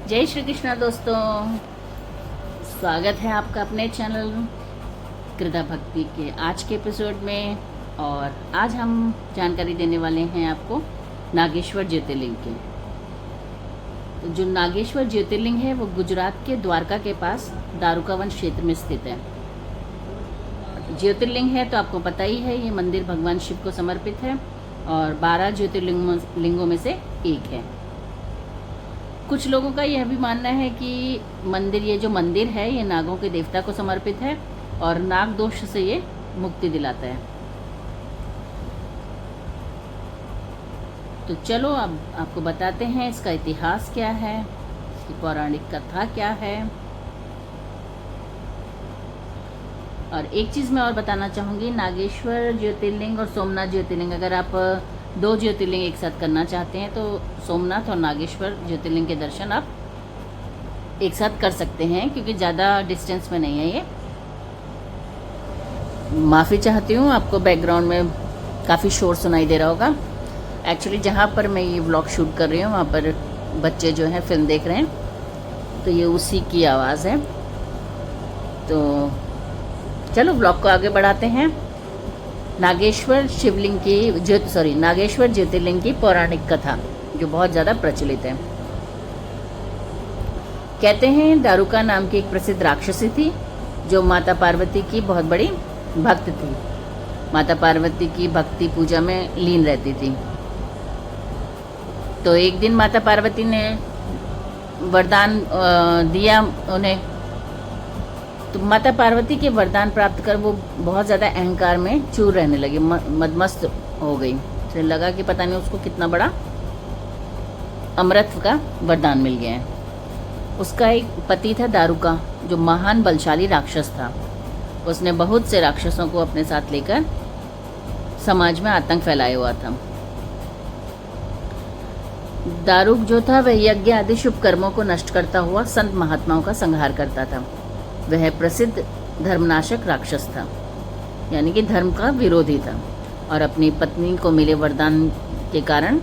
जय श्री कृष्णा दोस्तों, स्वागत है आपका अपने चैनल कृदा भक्ति के आज के एपिसोड में। और आज हम जानकारी देने वाले हैं आपको नागेश्वर ज्योतिर्लिंग के। तो जो नागेश्वर ज्योतिर्लिंग है वो गुजरात के द्वारका के पास दारुकावन क्षेत्र में स्थित है। ज्योतिर्लिंग है तो आपको पता ही है, ये मंदिर भगवान शिव को समर्पित है और 12 ज्योतिर्लिंगों में से एक है। कुछ लोगों का यह भी मानना है कि ये जो मंदिर है ये नागों के देवता को समर्पित है और नाग दोष से ये मुक्ति दिलाता है। तो चलो अब आपको बताते हैं इसका इतिहास क्या है, इसकी पौराणिक कथा क्या है। और एक चीज़ मैं और बताना चाहूँगी, नागेश्वर ज्योतिर्लिंग और सोमनाथ ज्योतिर्लिंग, अगर आप 2 ज्योतिर्लिंग एक साथ करना चाहते हैं तो सोमनाथ और नागेश्वर ज्योतिर्लिंग के दर्शन आप एक साथ कर सकते हैं, क्योंकि ज़्यादा डिस्टेंस में नहीं है ये। माफ़ी चाहती हूँ, आपको बैकग्राउंड में काफ़ी शोर सुनाई दे रहा होगा। एक्चुअली जहाँ पर मैं ये व्लॉग शूट कर रही हूँ वहाँ पर बच्चे जो हैं फिल्म देख रहे हैं, तो ये उसी की आवाज़ है। तो चलो व्लॉग को आगे बढ़ाते हैं। नागेश्वर ज्योतिर्लिंग की पौराणिक कथा जो बहुत ज़्यादा प्रचलित है। कहते हैं दारुका नाम की एक प्रसिद्ध राक्षसी थी जो माता पार्वती की बहुत बड़ी भक्त थी। माता पार्वती की भक्ति पूजा में लीन रहती थी। तो एक दिन माता पार्वती ने वरदान दिया उन्हें। तो माता पार्वती के वरदान प्राप्त कर वो बहुत ज़्यादा अहंकार में चूर रहने लगी, मदमस्त हो गई। फिर लगा कि पता नहीं उसको कितना बड़ा अमृत का वरदान मिल गया है। उसका एक पति था दारुका, जो महान बलशाली राक्षस था। उसने बहुत से राक्षसों को अपने साथ लेकर समाज में आतंक फैलाया हुआ था। दारुक जो था वह यज्ञ आदि शुभ कर्मों को नष्ट करता हुआ संत महात्माओं का संहार करता था। वह प्रसिद्ध धर्मनाशक राक्षस था, यानी कि धर्म का विरोधी था। और अपनी पत्नी को मिले वरदान के कारण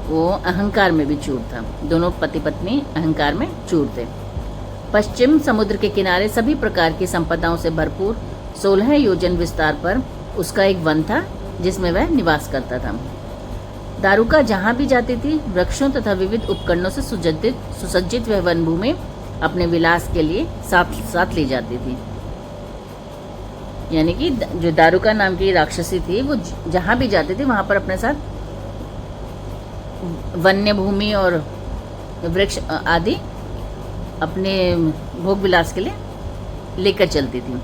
वो अहंकार में भी चूर था। दोनों पति पत्नी अहंकार में चूर थे। पश्चिम समुद्र के किनारे सभी प्रकार की संपदाओं से भरपूर 16 योजन विस्तार पर उसका एक वन था जिसमें वह निवास करता था। दारुका जहाँ भी जाती थी वृक्षों तथा विविध उपकरणों से सुसज्जित वह वन भूमि अपने विलास के लिए साथ ले जाती थी। यानी कि जो दारुका नाम की राक्षसी थी वो जहाँ भी जाती थी वहाँ पर अपने साथ वन्य भूमि और वृक्ष आदि अपने भोग विलास के लिए लेकर चलती थी।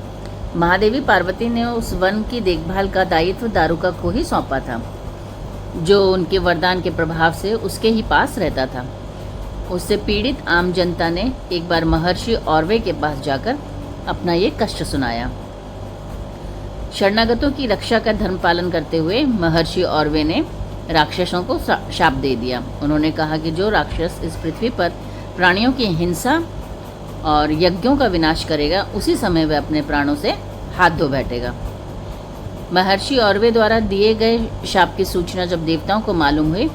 महादेवी पार्वती ने उस वन की देखभाल का दायित्व दारुका को ही सौंपा था, जो उनके वरदान के प्रभाव से उसके ही पास रहता था। उससे पीड़ित आम जनता ने एक बार महर्षि औरवे के पास जाकर अपना ये कष्ट सुनाया। शरणागतों की रक्षा का धर्म पालन करते हुए महर्षि औरवे ने राक्षसों को शाप दे दिया। उन्होंने कहा कि जो राक्षस इस पृथ्वी पर प्राणियों की हिंसा और यज्ञों का विनाश करेगा उसी समय वह अपने प्राणों से हाथ धो बैठेगा। महर्षि औरवे द्वारा दिए गए शाप की सूचना जब देवताओं को मालूम हुई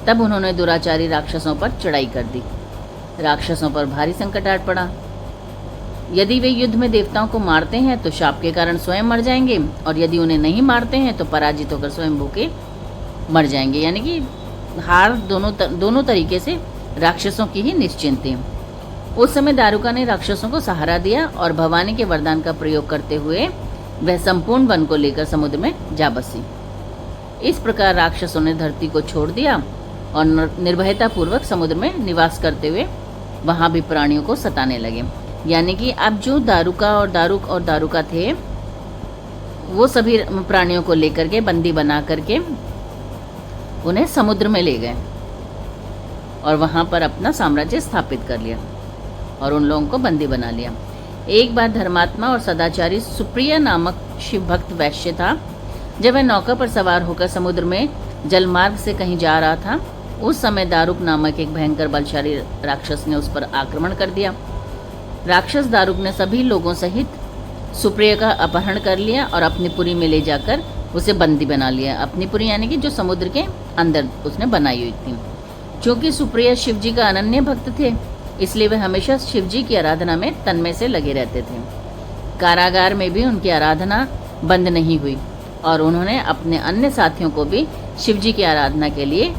तब उन्होंने दुराचारी राक्षसों पर चढ़ाई कर दी। राक्षसों पर भारी संकट आ पड़ा। यदि वे युद्ध में देवताओं को मारते हैं तो शाप के कारण स्वयं मर जाएंगे, और यदि उन्हें नहीं मारते हैं तो पराजित होकर स्वयं भूखे मर जाएंगे। यानी कि हार दोनों तरीके से राक्षसों की ही निश्चिंत थी। उस समय दारुका ने राक्षसों को सहारा दिया और भवानी के वरदान का प्रयोग करते हुए वह संपूर्ण वन को लेकर समुद्र में जा बसी। इस प्रकार राक्षसों ने धरती को छोड़ दिया और निर्भयता पूर्वक समुद्र में निवास करते हुए वहाँ भी प्राणियों को सताने लगे। यानी कि अब जो दारुका और दारुका थे वो सभी प्राणियों को लेकर के बंदी बना करके उन्हें समुद्र में ले गए और वहाँ पर अपना साम्राज्य स्थापित कर लिया और उन लोगों को बंदी बना लिया। एक बार धर्मात्मा और सदाचारी सुप्रिया नामक शिव भक्त वैश्य था। जब वह नौका पर सवार होकर समुद्र में जलमार्ग से कहीं जा रहा था, उस समय दारुक नामक एक भयंकर बलशाली राक्षस ने उस पर आक्रमण कर दिया। राक्षस दारुक ने सभी लोगों सहित सुप्रिया का अपहरण कर लिया और अपनी पुरी में ले जाकर उसे बंदी बना लिया। अपनी पुरी यानी कि जो समुद्र के अंदर उसने बनाई हुई थी। चूँकि सुप्रिया शिव जी का अनन्य भक्त थे, इसलिए वे हमेशा शिव जी की आराधना में तन्मय से लगे रहते थे। कारागार में भी उनकी आराधना बंद नहीं हुई और उन्होंने अपने अन्य साथियों को भी शिव जी की आराधना के लिए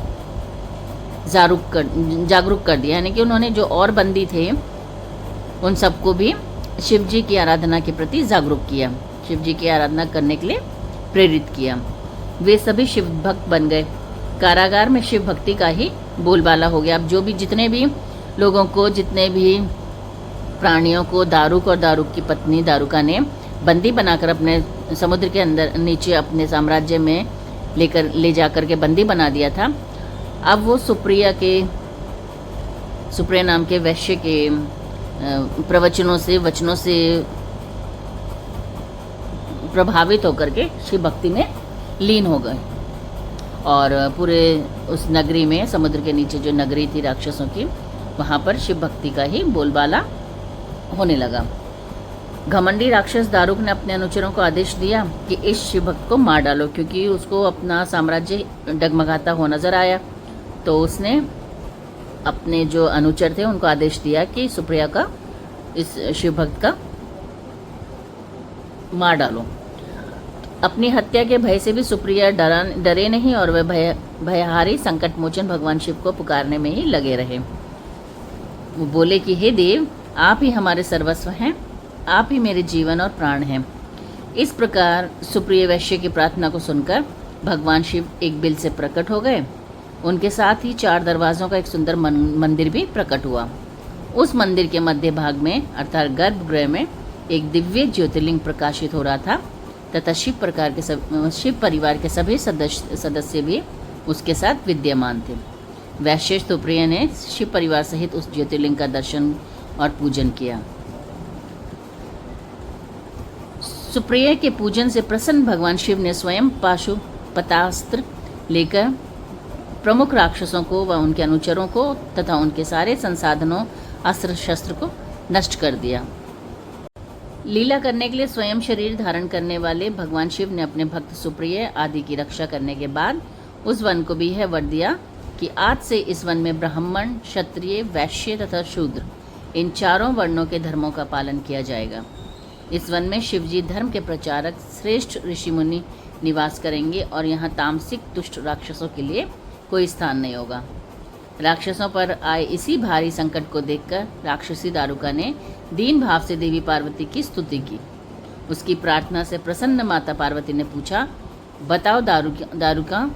जागरूक कर दिया। यानी कि उन्होंने जो और बंदी थे उन सबको भी शिव जी की आराधना के प्रति जागरूक किया, शिव जी की आराधना करने के लिए प्रेरित किया। वे सभी शिव भक्त बन गए। कारागार में शिव भक्ति का ही बोलबाला हो गया। अब जो भी जितने भी लोगों को, जितने भी प्राणियों को दारुक और दारुक की पत्नी दारुका ने बंदी बनाकर अपने समुद्र के अंदर नीचे अपने साम्राज्य में ले जाकर के बंदी बना दिया था, अब वो सुप्रिया नाम के वैश्य के वचनों से प्रभावित होकर के शिव भक्ति में लीन हो गए और पूरे उस नगरी में, समुद्र के नीचे जो नगरी थी राक्षसों की, वहाँ पर शिव भक्ति का ही बोलबाला होने लगा। घमंडी राक्षस दारुक ने अपने अनुचरों को आदेश दिया कि इस शिव भक्त को मार डालो, क्योंकि उसको अपना साम्राज्य डगमगाता हुआ नजर आया। तो उसने अपने जो अनुचर थे उनको आदेश दिया कि सुप्रिया का, इस शिव भक्त का मार डालो। अपनी हत्या के भय से भी सुप्रिया डरे नहीं और वे भयहारी संकट मोचन भगवान शिव को पुकारने में ही लगे रहे। वो बोले कि हे देव, आप ही हमारे सर्वस्व हैं, आप ही मेरे जीवन और प्राण हैं। इस प्रकार सुप्रिय वैश्य की प्रार्थना को सुनकर भगवान शिव एक बिल से प्रकट हो गए। उनके साथ ही 4 दरवाजों का एक सुंदर मंदिर भी प्रकट हुआ। उस मंदिर के मध्य भाग में अर्थात गर्भगृह में एक दिव्य ज्योतिर्लिंग प्रकाशित हो रहा था तथा शिव परिवार के सभी सदस्य भी उसके साथ विद्यमान थे। वैश्य सुप्रिय ने शिव परिवार सहित उस ज्योतिर्लिंग का दर्शन और पूजन किया। सुप्रिय के पूजन से प्रसन्न भगवान शिव ने स्वयं पाशुपतास्त्र लेकर प्रमुख राक्षसों को व उनके अनुचरों को तथा उनके सारे संसाधनों, अस्त्र शस्त्र को नष्ट कर दिया। लीला करने के लिए स्वयं शरीर धारण करने वाले भगवान शिव ने अपने भक्त सुप्रिय आदि की रक्षा करने के बाद उस वन को भी यह वर दिया कि आज से इस वन में ब्राह्मण, क्षत्रिय, वैश्य तथा शूद्र, इन चारों वर्णों के धर्मों का पालन किया जाएगा। इस वन में शिवजी धर्म के प्रचारक श्रेष्ठ ऋषि मुनि निवास करेंगे और यहाँ तामसिक दुष्ट राक्षसों के लिए कोई स्थान नहीं होगा। राक्षसों पर आए इसी भारी संकट को देखकर राक्षसी दारुका ने दीन भाव से देवी पार्वती की स्तुति की। उसकी प्रार्थना से प्रसन्न माता पार्वती ने पूछा, बताओ दारुका,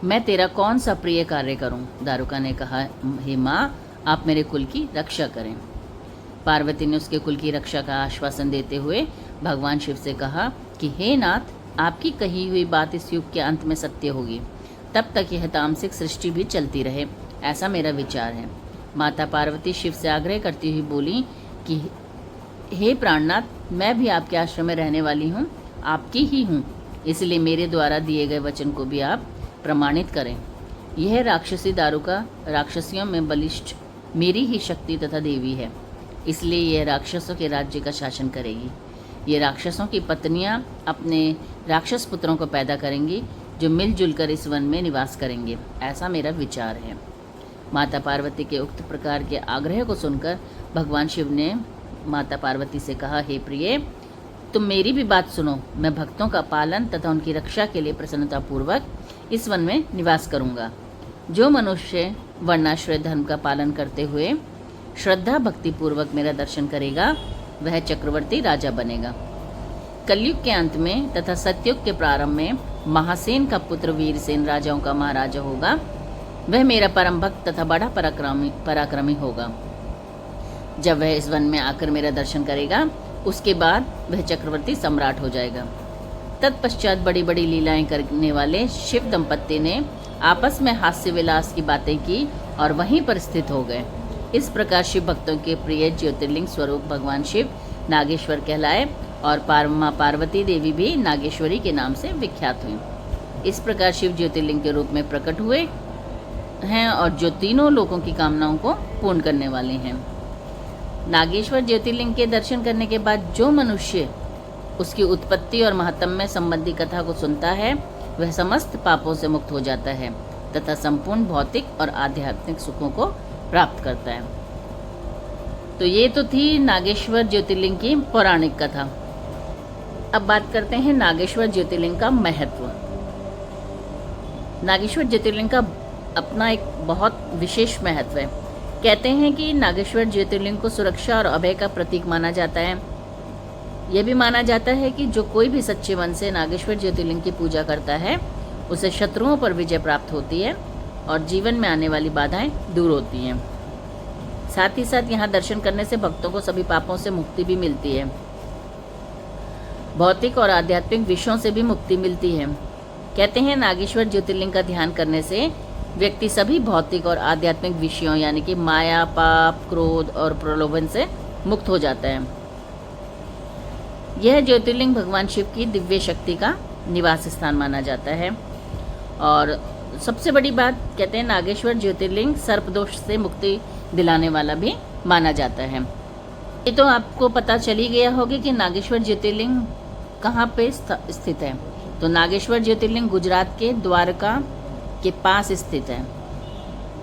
मैं तेरा कौन सा प्रिय कार्य करूं? दारुका ने कहा, हे माँ, आप मेरे कुल की रक्षा करें। पार्वती ने उसके कुल की रक्षा का आश्वासन देते हुए भगवान शिव से कहा कि हे नाथ, आपकी कही हुई बात इस युग के अंत में सत्य होगी, तब तक यह तामसिक सृष्टि भी चलती रहे, ऐसा मेरा विचार है। माता पार्वती शिव से आग्रह करती हुई बोली कि हे प्राणनाथ, मैं भी आपके आश्रम में रहने वाली हूँ, आपकी ही हूँ, इसलिए मेरे द्वारा दिए गए वचन को भी आप प्रमाणित करें। यह राक्षसी दारुका राक्षसियों में बलिष्ठ मेरी ही शक्ति तथा देवी है, इसलिए यह राक्षसों के राज्य का शासन करेगी। ये राक्षसों की पत्नियां अपने राक्षस पुत्रों को पैदा करेंगी जो मिलजुल कर इस वन में निवास करेंगे, ऐसा मेरा विचार है। माता पार्वती के उक्त प्रकार के आग्रह को सुनकर भगवान शिव ने माता पार्वती से कहा, हे प्रिय, तुम मेरी भी बात सुनो। मैं भक्तों का पालन तथा उनकी रक्षा के लिए प्रसन्नतापूर्वक इस वन में निवास करूंगा। जो मनुष्य वर्णाश्रय धर्म का पालन करते हुए श्रद्धा भक्ति पूर्वक मेरा दर्शन करेगा, वह चक्रवर्ती राजा बनेगा। कलयुग के अंत में तथा सतयुग के प्रारंभ में महासेन का पुत्र वीरसेन राजाओं का महाराजा होगा। वह मेरा परम भक्त तथा बड़ा पराक्रमी होगा। जब वह इस वन में आकर मेरा दर्शन करेगा, उसके बाद वह चक्रवर्ती सम्राट हो जाएगा। तत्पश्चात बड़ी बड़ी लीलाएं करने वाले शिव दंपत्ति ने आपस में हास्य विलास की बातें की और वहीं पर स्थित हो गए। इस प्रकार शिव भक्तों के प्रिय ज्योतिर्लिंग स्वरूप भगवान शिव नागेश्वर कहलाए और माँ पार्वती देवी भी नागेश्वरी के नाम से विख्यात हुई। इस प्रकार शिव ज्योतिर्लिंग के रूप में प्रकट हुए हैं और जो तीनों लोगों की कामनाओं को पूर्ण करने वाले हैं। नागेश्वर ज्योतिर्लिंग के दर्शन करने के बाद जो मनुष्य उसकी उत्पत्ति और महात्म्य संबंधी कथा को सुनता है, वह समस्त पापों से मुक्त हो जाता है तथा संपूर्ण भौतिक और आध्यात्मिक सुखों को प्राप्त करता है। तो ये तो थी नागेश्वर ज्योतिर्लिंग की पौराणिक कथा। अब बात करते हैं नागेश्वर ज्योतिर्लिंग का महत्व। नागेश्वर ज्योतिर्लिंग का अपना एक बहुत विशेष महत्व है। कहते हैं कि नागेश्वर ज्योतिर्लिंग को सुरक्षा और अभय का प्रतीक माना जाता है। यह भी माना जाता है कि जो कोई भी सच्चे मन से नागेश्वर ज्योतिर्लिंग की पूजा करता है उसे शत्रुओं पर विजय प्राप्त होती है और जीवन में आने वाली बाधाएं दूर होती हैं। साथ ही साथ यहाँ दर्शन करने से भक्तों को सभी पापों से मुक्ति भी मिलती है। भौतिक और आध्यात्मिक विषयों से भी मुक्ति मिलती है। कहते हैं नागेश्वर ज्योतिर्लिंग का ध्यान करने से व्यक्ति सभी भौतिक और आध्यात्मिक विषयों यानी कि माया, पाप, क्रोध और प्रलोभन से मुक्त हो जाता है। यह ज्योतिर्लिंग भगवान शिव की दिव्य शक्ति का निवास स्थान माना जाता है। और सबसे बड़ी बात, कहते हैं नागेश्वर ज्योतिर्लिंग सर्पदोष से मुक्ति दिलाने वाला भी माना जाता है। ये तो आपको पता चल ही गया होगा कि नागेश्वर ज्योतिर्लिंग कहाँ पे स्थित है। तो नागेश्वर ज्योतिर्लिंग गुजरात के द्वारका के पास स्थित है।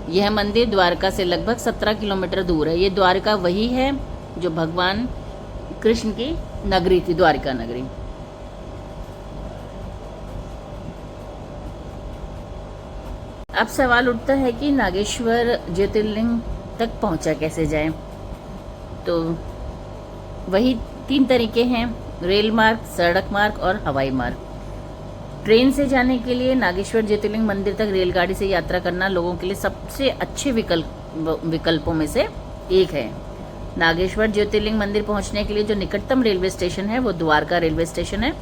यह मंदिर द्वारका से लगभग 17 किलोमीटर दूर है। ये द्वारका वही है जो भगवान कृष्ण की नगरी थी, द्वारका नगरी। अब सवाल उठता है कि नागेश्वर ज्योतिर्लिंग तक पहुंचा कैसे जाए। तो वही 3 तरीके हैं, रेल मार्ग, सड़क मार्ग और हवाई मार्ग। ट्रेन से जाने के लिए नागेश्वर ज्योतिर्लिंग मंदिर तक रेलगाड़ी से यात्रा करना लोगों के लिए सबसे अच्छे विकल्पों में से एक है। नागेश्वर ज्योतिर्लिंग मंदिर पहुंचने के लिए जो निकटतम रेलवे स्टेशन है वो द्वारका रेलवे स्टेशन है।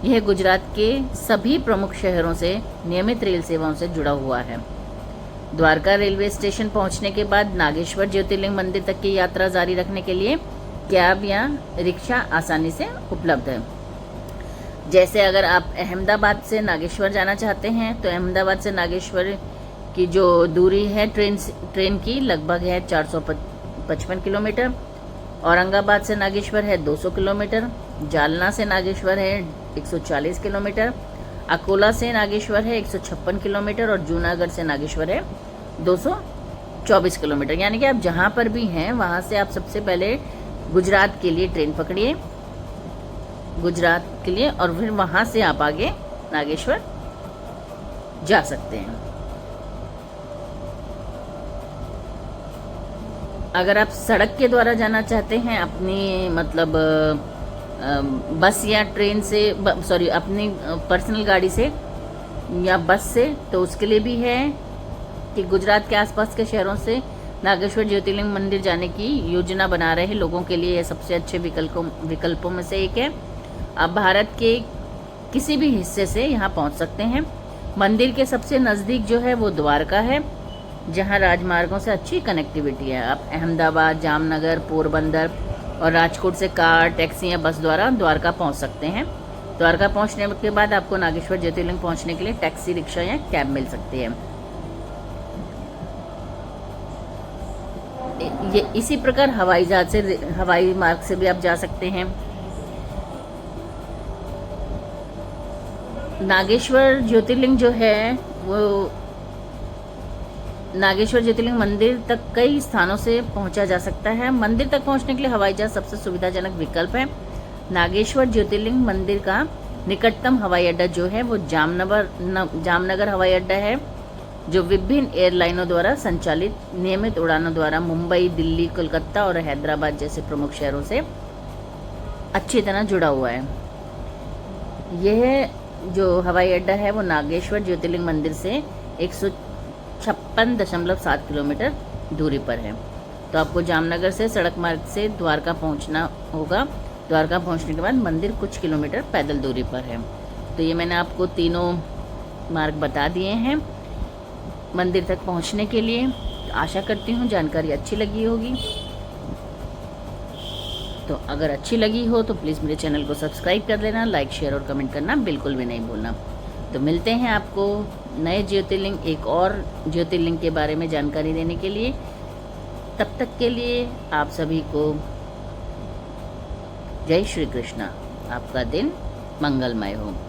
यह गुजरात के सभी प्रमुख शहरों से नियमित रेल सेवाओं से जुड़ा हुआ है। द्वारका रेलवे स्टेशन पहुंचने के बाद नागेश्वर ज्योतिर्लिंग मंदिर तक की यात्रा जारी रखने के लिए कैब या रिक्शा आसानी से उपलब्ध है। जैसे अगर आप अहमदाबाद से नागेश्वर जाना चाहते हैं तो अहमदाबाद से नागेश्वर की जो दूरी है ट्रेन की लगभग है 455 किलोमीटर। औरंगाबाद से नागेश्वर है 200 किलोमीटर। जालना से नागेश्वर है 140 किलोमीटर। अकोला से नागेश्वर है 156 किलोमीटर और जूनागढ़ से नागेश्वर है 224 किलोमीटर। यानी कि आप जहाँ पर भी हैं वहाँ से आप सबसे पहले गुजरात के लिए ट्रेन पकड़िए, गुजरात के लिए, और फिर वहाँ से आप आगे नागेश्वर जा सकते हैं। अगर आप सड़क के द्वारा जाना चाहते हैं अपनी मतलब बस या ट्रेन से अपनी पर्सनल गाड़ी से या बस से, तो उसके लिए भी है कि गुजरात के आसपास के शहरों से नागेश्वर ज्योतिर्लिंग मंदिर जाने की योजना बना रहे लोगों के लिए यह सबसे अच्छे विकल्पों में से एक है। आप भारत के किसी भी हिस्से से यहाँ पहुँच सकते हैं। मंदिर के सबसे नज़दीक जो है वो द्वारका है, जहाँ राजमार्गों से अच्छी कनेक्टिविटी है। आप अहमदाबाद, जामनगर, पोरबंदर और राजकोट से कार, टैक्सी या बस द्वारा द्वारका पहुँच सकते हैं। द्वारका पहुँचने के बाद आपको नागेश्वर ज्योतिर्लिंग पहुँचने के लिए टैक्सी, रिक्शा या कैब मिल सकती है। ये इसी प्रकार हवाई मार्ग से भी आप जा सकते हैं। नागेश्वर ज्योतिर्लिंग जो है वो नागेश्वर ज्योतिर्लिंग मंदिर तक कई स्थानों से पहुंचा जा सकता है। मंदिर तक पहुंचने के लिए हवाई जहाज सबसे सुविधाजनक विकल्प है। नागेश्वर ज्योतिर्लिंग मंदिर का निकटतम हवाई अड्डा जो है वो जामनगर हवाई अड्डा है, जो विभिन्न एयरलाइनों द्वारा संचालित नियमित उड़ानों द्वारा मुंबई, दिल्ली, कोलकाता और हैदराबाद जैसे प्रमुख शहरों से अच्छी तरह जुड़ा हुआ है। यह जो हवाई अड्डा है वो नागेश्वर ज्योतिर्लिंग मंदिर से 156.7 किलोमीटर दूरी पर है। तो आपको जामनगर से सड़क मार्ग से द्वारका पहुंचना होगा। द्वारका पहुंचने के बाद मंदिर कुछ किलोमीटर पैदल दूरी पर है। तो ये मैंने आपको तीनों मार्ग बता दिए हैं मंदिर तक पहुंचने के लिए। आशा करती हूँ जानकारी अच्छी लगी होगी। तो अगर अच्छी लगी हो तो प्लीज़ मेरे चैनल को सब्सक्राइब कर लेना, लाइक, शेयर और कमेंट करना बिल्कुल भी नहीं भूलना। तो मिलते हैं आपको नए ज्योतिर्लिंग, एक और ज्योतिर्लिंग के बारे में जानकारी देने के लिए। तब तक के लिए आप सभी को जय श्री कृष्णा। आपका दिन मंगलमय हो।